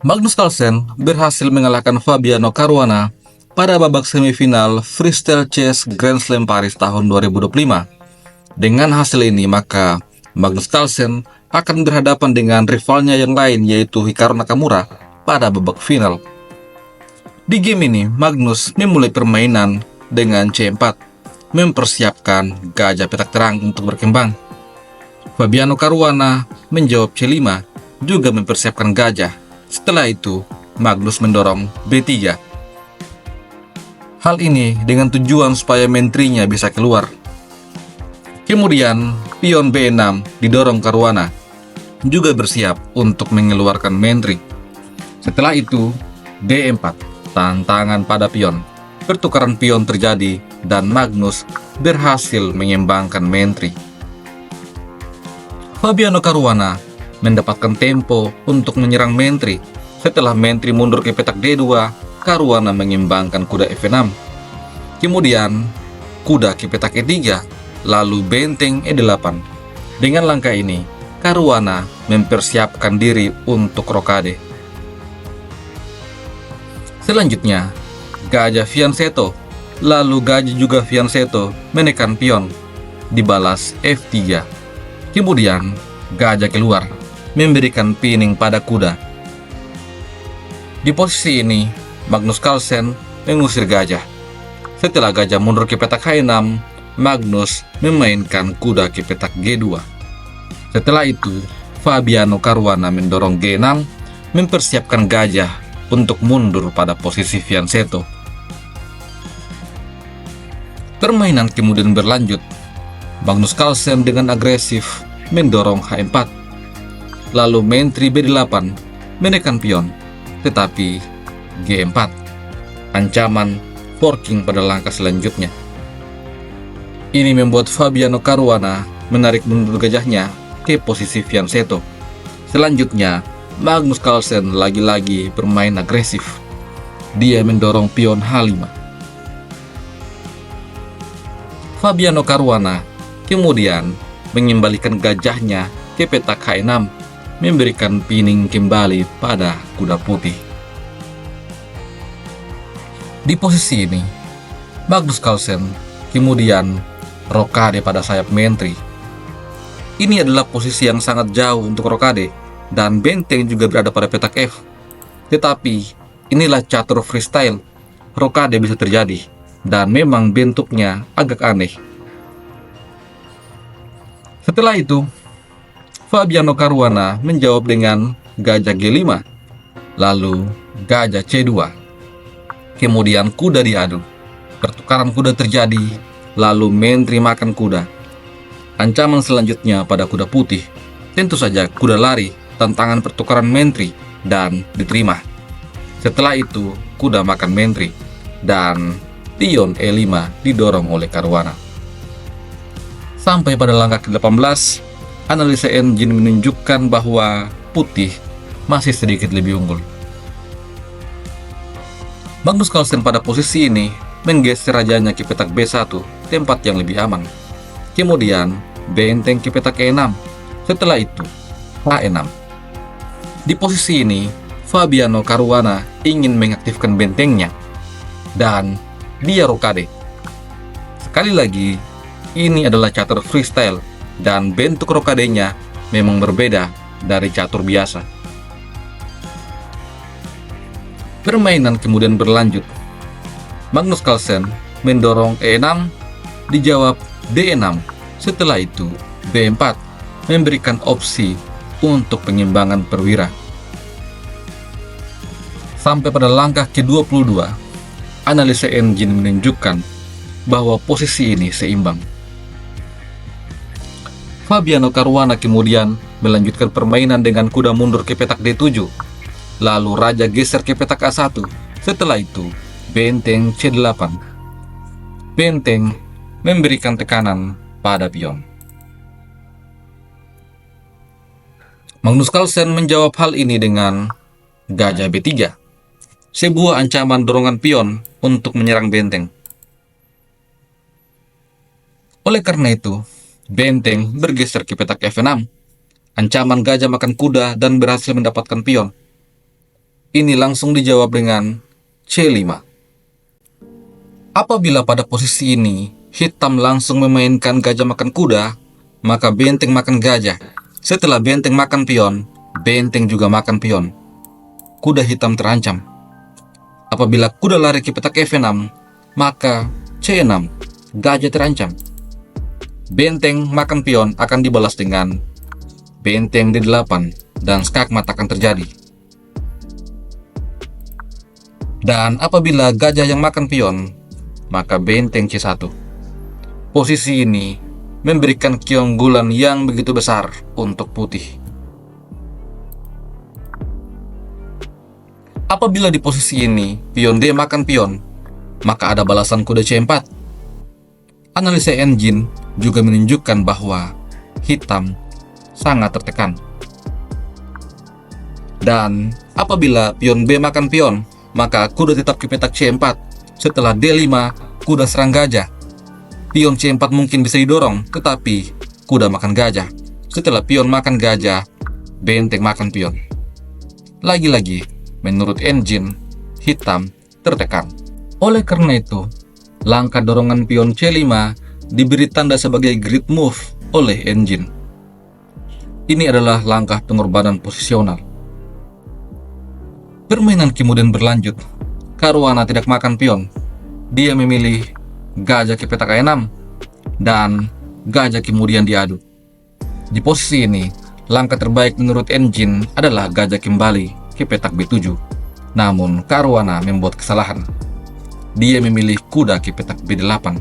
Magnus Carlsen berhasil mengalahkan Fabiano Caruana pada babak semifinal Freestyle Chess Grand Slam Paris tahun 2025. Dengan hasil ini, maka Magnus Carlsen akan berhadapan dengan rivalnya yang lain, yaitu Hikaru Nakamura pada babak final. Di game ini, Magnus memulai permainan dengan C4, mempersiapkan gajah petak terang untuk berkembang. Fabiano Caruana menjawab C5, juga mempersiapkan gajah. Setelah itu, Magnus mendorong B3. Hal ini dengan tujuan supaya menterinya bisa keluar. Kemudian, pion B6 didorong Caruana, juga bersiap untuk mengeluarkan menteri. Setelah itu, D4, tantangan pada pion. Pertukaran pion terjadi dan Magnus berhasil mengembangkan menteri. Fabiano Caruana mendapatkan tempo untuk menyerang menteri. Setelah menteri mundur ke petak D2, Caruana mengembangkan kuda F6. Kemudian, kuda ke petak E3, lalu benteng E8. Dengan langkah ini, Caruana mempersiapkan diri untuk rokade. Selanjutnya, gajah fianchetto, lalu gajah juga fianchetto menekan pion, dibalas F3. Kemudian, gajah keluar, memberikan pining pada kuda. Di posisi ini, Magnus Carlsen mengusir gajah. Setelah gajah mundur ke petak H6, Magnus memainkan kuda ke petak G2. Setelah itu, Fabiano Caruana mendorong G6, mempersiapkan gajah untuk mundur pada posisi fianchetto. Permainan kemudian berlanjut. Magnus Carlsen dengan agresif mendorong H4. Lalu menteri B8 menekan pion, tetapi G4. Ancaman forking pada langkah selanjutnya. Ini membuat Fabiano Caruana menarik mundur gajahnya ke posisi fianchetto. Selanjutnya, Magnus Carlsen lagi-lagi bermain agresif. Dia mendorong pion H5. Fabiano Caruana kemudian mengembalikan gajahnya ke petak H6, memberikan pining kembali pada kuda putih. Di posisi ini, Magnus Carlsen kemudian rokade pada sayap menteri. Ini adalah posisi yang sangat jauh untuk rokade, dan benteng juga berada pada petak F. Tetapi, inilah catur freestyle. Rokade bisa terjadi, dan memang bentuknya agak aneh. Setelah itu, Fabiano Caruana menjawab dengan gajah G5, lalu gajah C2. Kemudian kuda diadu. Pertukaran kuda terjadi, lalu menteri makan kuda. Ancaman selanjutnya pada kuda putih. Tentu saja kuda lari, tantangan pertukaran menteri, dan diterima. Setelah itu, kuda makan menteri, dan pion E5 didorong oleh Caruana. Sampai pada langkah ke-18, analisa engine menunjukkan bahwa putih masih sedikit lebih unggul. Magnus Carlsen pada posisi ini menggeser rajanya ke petak B1, tempat yang lebih aman. Kemudian, benteng ke petak E6. Setelah itu, H6. Di posisi ini, Fabiano Caruana ingin mengaktifkan bentengnya, dan dia rokade. Sekali lagi, ini adalah catur freestyle, dan bentuk rokadenya memang berbeda dari catur biasa. Permainan kemudian berlanjut. Magnus Carlsen mendorong E6, dijawab D6. Setelah itu, B4 memberikan opsi untuk pengembangan perwira. Sampai pada langkah ke-22, analisa engine menunjukkan bahwa posisi ini seimbang. Fabiano Caruana kemudian melanjutkan permainan dengan kuda mundur ke petak D7, lalu raja geser ke petak A1. Setelah itu, benteng C8. Benteng memberikan tekanan pada pion. Magnus Carlsen menjawab hal ini dengan gajah B3, sebuah ancaman dorongan pion untuk menyerang benteng. Oleh karena itu, benteng bergeser ke petak F6. Ancaman gajah makan kuda dan berhasil mendapatkan pion. Ini langsung dijawab dengan C5. Apabila pada posisi ini hitam langsung memainkan gajah makan kuda, maka benteng makan gajah. Setelah benteng makan pion, benteng juga makan pion. Kuda hitam terancam. Apabila kuda lari ke petak F6, maka C6, gajah terancam. Benteng makan pion akan dibalas dengan benteng D8 dan skakmat akan terjadi. Dan apabila gajah yang makan pion, maka benteng C1. Posisi ini memberikan keunggulan yang begitu besar untuk putih. Apabila di posisi ini pion D makan pion, maka ada balasan kuda C4. Analisa engine juga menunjukkan bahwa hitam sangat tertekan. Dan apabila pion B makan pion, maka kuda tetap ke petak C4. Setelah D5, kuda serang gajah. Pion C4 mungkin bisa didorong, tetapi kuda makan gajah. Setelah pion makan gajah, benteng makan pion. Lagi-lagi, menurut engine, hitam tertekan. Oleh karena itu, langkah dorongan pion C5 diberi tanda sebagai grid move oleh engine. Ini adalah langkah pengorbanan posisional. Permainan kemudian berlanjut. Caruana tidak makan pion. Dia memilih gajah ke petak A6 dan gajah kemudian diadu. Di posisi ini, langkah terbaik menurut engine adalah gajah kembali ke petak B7. Namun Caruana membuat kesalahan. Dia memilih kuda ke petak B8,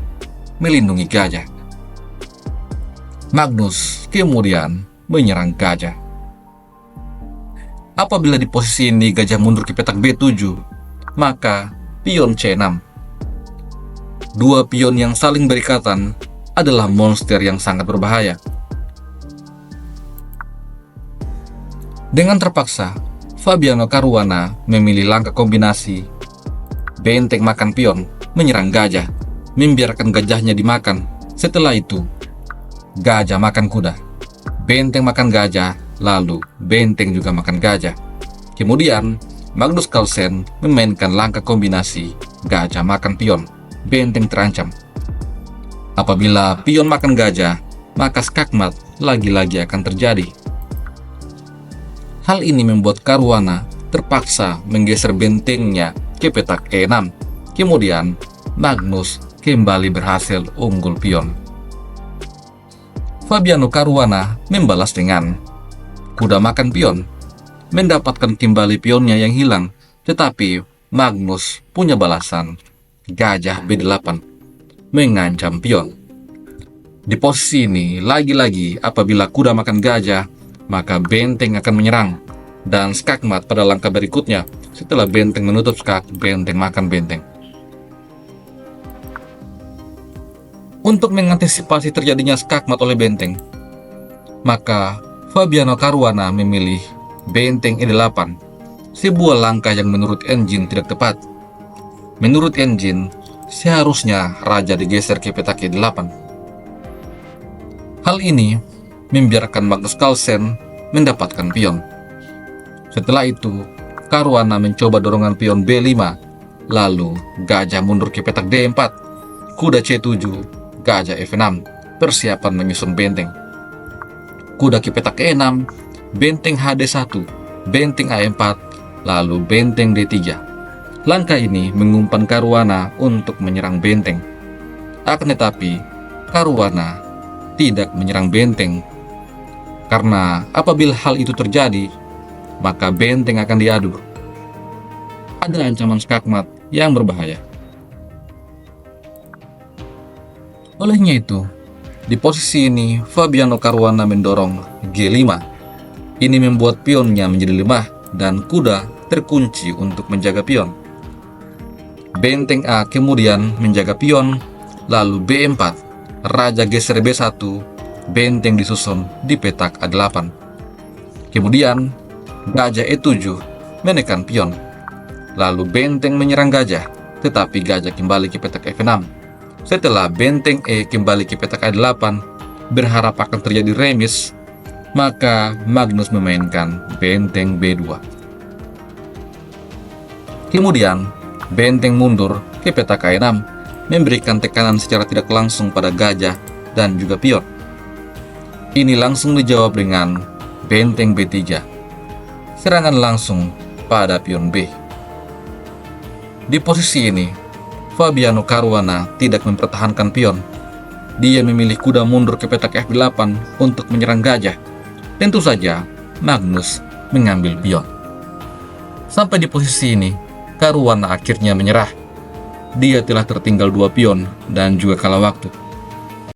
melindungi gajah. Magnus kemudian menyerang gajah. Apabila di posisi ini gajah mundur ke petak B7, maka pion C6. Dua pion yang saling berikatan adalah monster yang sangat berbahaya. Dengan terpaksa, Fabiano Caruana memilih langkah kombinasi benteng makan pion, menyerang gajah, membiarkan gajahnya dimakan. Setelah itu, gajah makan kuda, benteng makan gajah, lalu benteng juga makan gajah. Kemudian Magnus Carlsen memainkan langkah kombinasi gajah makan pion, benteng terancam. Apabila pion makan gajah, maka skakmat lagi-lagi akan terjadi. Hal ini membuat Caruana terpaksa menggeser bentengnya ke petak E6. Kemudian Magnus kembali berhasil unggul pion. Fabiano Caruana membalas dengan kuda makan pion, mendapatkan kembali pionnya yang hilang, tetapi Magnus punya balasan gajah B8, mengancam pion. Di posisi ini, lagi-lagi apabila kuda makan gajah, maka benteng akan menyerang, dan skakmat pada langkah berikutnya. Setelah benteng menutup skak, benteng makan benteng. Untuk mengantisipasi terjadinya skakmat oleh benteng, maka Fabiano Caruana memilih benteng E8, sebuah langkah yang menurut engine tidak tepat. Menurut engine, seharusnya raja digeser ke petak E8. Hal ini membiarkan Magnus Carlsen mendapatkan pion. Setelah itu, Caruana mencoba dorongan pion B5, lalu gajah mundur ke petak D4, kuda C7, gajah F6, persiapan menyusun benteng. Kuda ke petak E6, benteng HD1, benteng A4, lalu benteng D3. Langkah ini mengumpan Caruana untuk menyerang benteng. Akan tetapi, Caruana tidak menyerang benteng. Karena apabila hal itu terjadi, maka benteng akan diadu. Ada ancaman skakmat yang berbahaya. Olehnya itu, di posisi ini, Fabiano Caruana mendorong G5. Ini membuat pionnya menjadi lemah dan kuda terkunci untuk menjaga pion. Benteng A kemudian menjaga pion, lalu B4, raja geser B1, benteng disusun di petak A8. Kemudian, gajah E7 menekan pion, lalu benteng menyerang gajah, tetapi gajah kembali ke petak F6. Setelah benteng E kembali ke petak A8, berharap akan terjadi remis, maka Magnus memainkan benteng B2. Kemudian, benteng mundur ke petak E6, memberikan tekanan secara tidak langsung pada gajah dan juga pion. Ini langsung dijawab dengan benteng B3, serangan langsung pada pion B. Di posisi ini, Fabiano Caruana tidak mempertahankan pion. Dia memilih kuda mundur ke petak F8 untuk menyerang gajah. Tentu saja, Magnus mengambil pion. Sampai di posisi ini, Caruana akhirnya menyerah. Dia telah tertinggal 2 pion dan juga kalah waktu.